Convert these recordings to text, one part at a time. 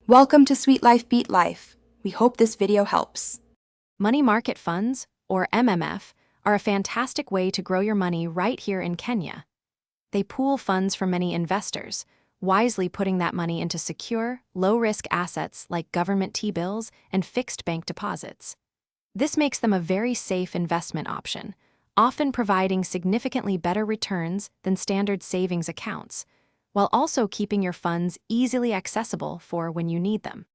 Welcome to Sweet Life Beat Life. We hope this video helps. Money market funds, or MMF, are a fantastic way to grow your money right here in Kenya. They pool funds from many investors, wisely putting that money into secure, low-risk assets like government T-bills and fixed bank deposits. This makes them a very safe investment option, often providing significantly better returns than standard savings accounts, while also keeping your funds easily accessible for when you need them.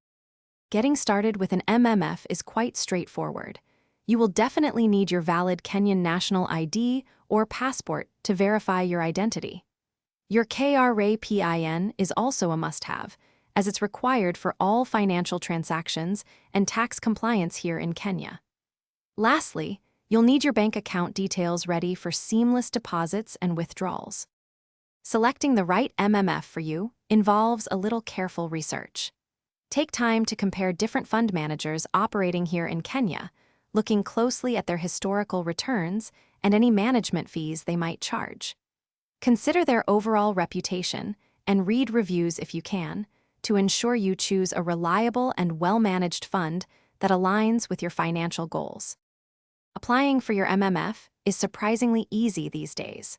Getting started with an MMF is quite straightforward. You will definitely need your valid Kenyan national ID or passport to verify your identity. Your KRA PIN is also a must-have, as it's required for all financial transactions and tax compliance here in Kenya. Lastly, you'll need your bank account details ready for seamless deposits and withdrawals. Selecting the right MMF for you involves a little careful research. Take time to compare different fund managers operating here in Kenya, looking closely at their historical returns and any management fees they might charge. Consider their overall reputation and read reviews if you can, to ensure you choose a reliable and well-managed fund that aligns with your financial goals. Applying for your MMF is surprisingly easy these days.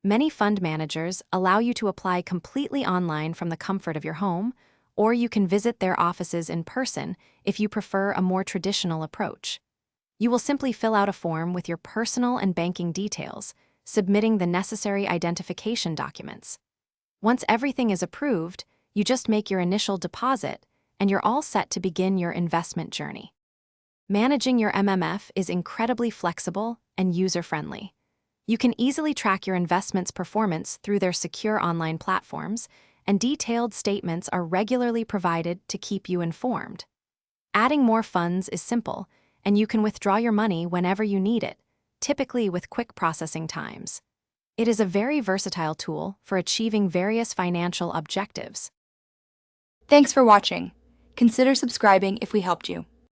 Many fund managers allow you to apply completely online from the comfort of your home, or you can visit their offices in person if you prefer a more traditional approach. You will simply fill out a form with your personal and banking details, submitting the necessary identification documents. Once everything is approved, you just make your initial deposit, and you're all set to begin your investment journey. Managing your MMF is incredibly flexible and user-friendly. You can easily track your investment's performance through their secure online platforms, and detailed statements are regularly provided to keep you informed. Adding more funds is simple, and you can withdraw your money whenever you need it, typically with quick processing times. It is a very versatile tool for achieving various financial objectives. Thanks for watching. Consider subscribing if we helped you.